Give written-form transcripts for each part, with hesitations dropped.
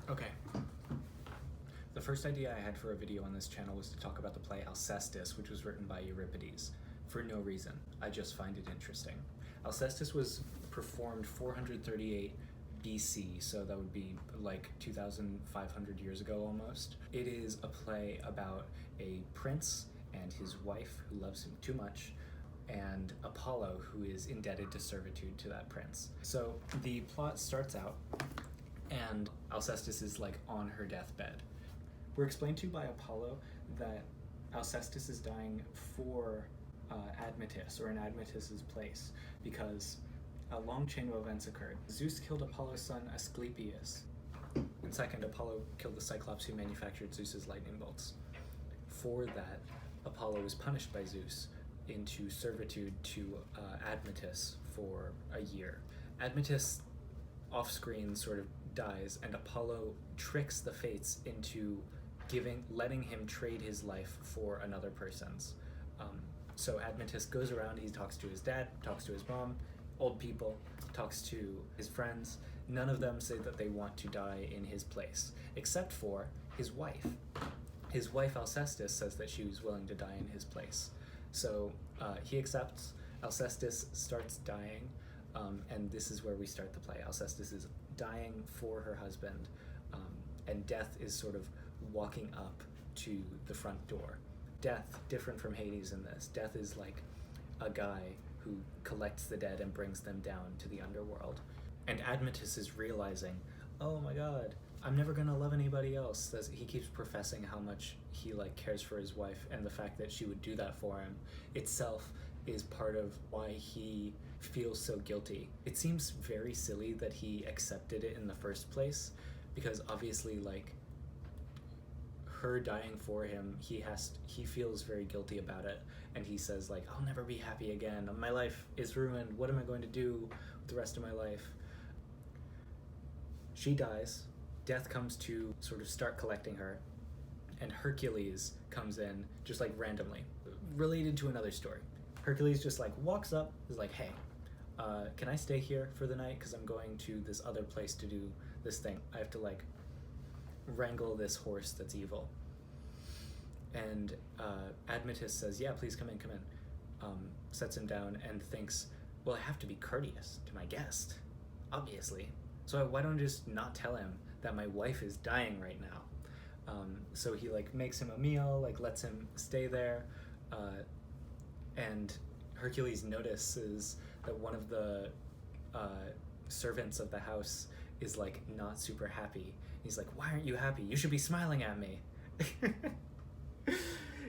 Okay. The first idea I had for a video on this channel was to talk about the play Alcestis, which was written by Euripides. For no reason. I just find it interesting. Alcestis was performed 438 BC, so that would be like 2,500 years ago almost. It is a play about a prince and his wife who loves him too much, and Apollo, who is indebted to servitude to that prince. So the plot starts out, and Alcestis is like on her deathbed. We're explained to by Apollo that Alcestis is dying for Admetus, or in Admetus's place, because a long chain of events occurred. Zeus killed Apollo's son Asclepius, and second, Apollo killed the Cyclops who manufactured Zeus's lightning bolts. For that, Apollo was punished by Zeus into servitude to Admetus for a year. Admetus off-screen sort of dies, and Apollo tricks the fates into letting him trade his life for another person's. So Admetus goes around, he talks to his dad, talks to his mom, old people, talks to his friends. None of them say that they want to die in his place, except for his wife. His wife Alcestis says that she was willing to die in his place. So he accepts. Alcestis starts dying, and this is where we start the play. Alcestis is dying for her husband, and Death is sort of walking up to the front door. Death, different from Hades in this. Death is like a guy who collects the dead and brings them down to the underworld. And Admetus is realizing, oh my god, I'm never gonna love anybody else. He keeps professing how much he cares for his wife, and the fact that she would do that for him itself is part of why he feels so guilty. It seems very silly that he accepted it in the first place, because obviously her dying for him, he feels very guilty about it, and he says I'll never be happy again. My life is ruined. What am I going to do with the rest of my life? She dies. Death comes to sort of start collecting her, and Hercules comes in just randomly, related to another story. Hercules just walks up, is like, hey, can I stay here for the night? Because I'm going to this other place to do this thing. I have to wrangle this horse that's evil. And Admetus says, yeah, please come in. Sets him down and thinks, well, I have to be courteous to my guest, obviously. So why don't I just not tell him that my wife is dying right now? So he makes him a meal, lets him stay there, and Hercules notices that one of the servants of the house is not super happy. He's like, why aren't you happy? You should be smiling at me.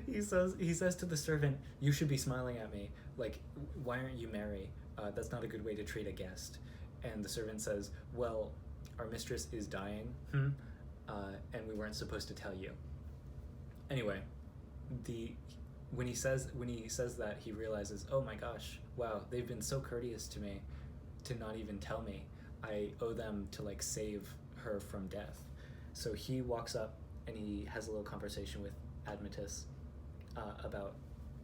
He says to the servant, you should be smiling at me. Why aren't you merry? That's not a good way to treat a guest. And the servant says, well, our mistress is dying, and we weren't supposed to tell you. Anyway, when he says that, he realizes, oh my gosh, wow, they've been so courteous to me to not even tell me. I owe them to save her from death. So he walks up and he has a little conversation with Admetus about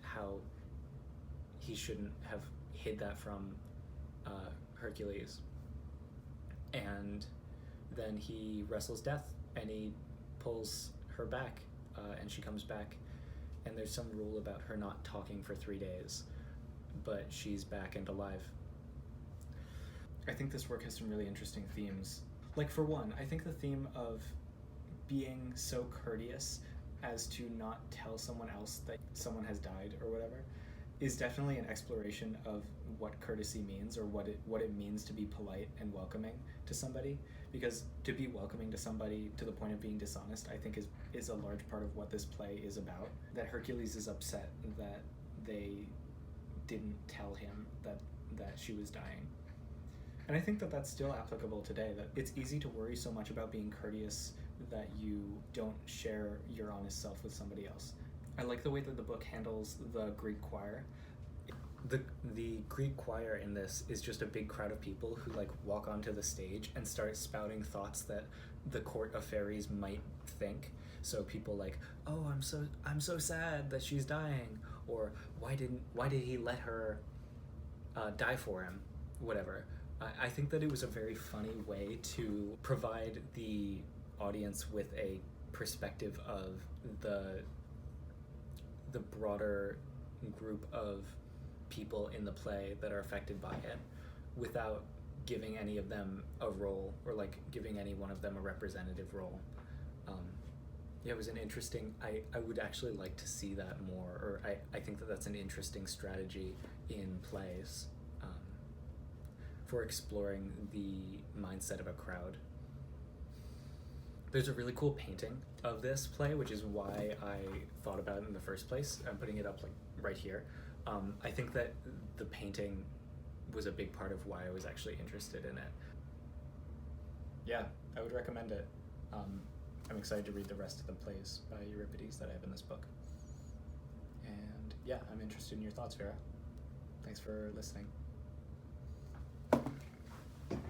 how he shouldn't have hid that from Hercules. And then he wrestles Death, and he pulls her back, and she comes back, and there's some rule about her not talking for 3 days, but she's back and alive. I think this work has some really interesting themes. For one, I think the theme of being so courteous as to not tell someone else that someone has died or whatever is definitely an exploration of what courtesy means, or what it means to be polite and welcoming to somebody. Because to be welcoming to somebody to the point of being dishonest, I think is a large part of what this play is about. That Hercules is upset that they didn't tell him that she was dying. And I think that that's still applicable today, that it's easy to worry so much about being courteous that you don't share your honest self with somebody else. I like the way that the book handles the Greek choir. The Greek choir in this is just a big crowd of people who walk onto the stage and start spouting thoughts that the court of fairies might think. So people oh, I'm so sad that she's dying, or why did he let her die for him, whatever. I think that it was a very funny way to provide the audience with a perspective of the broader group of people in the play that are affected by it, without giving any of them a role, or like giving any one of them a representative role. Yeah, it was an interesting, I would actually like to see that more, or I think that that's an interesting strategy in plays, for exploring the mindset of a crowd. There's a really cool painting of this play, which is why I thought about it in the first place. I'm putting it up like right here. I think that the painting was a big part of why I was actually interested in it. Yeah, I would recommend it. I'm excited to read the rest of the plays by Euripides that I have in this book. And yeah, I'm interested in your thoughts, Vera. Thanks for listening.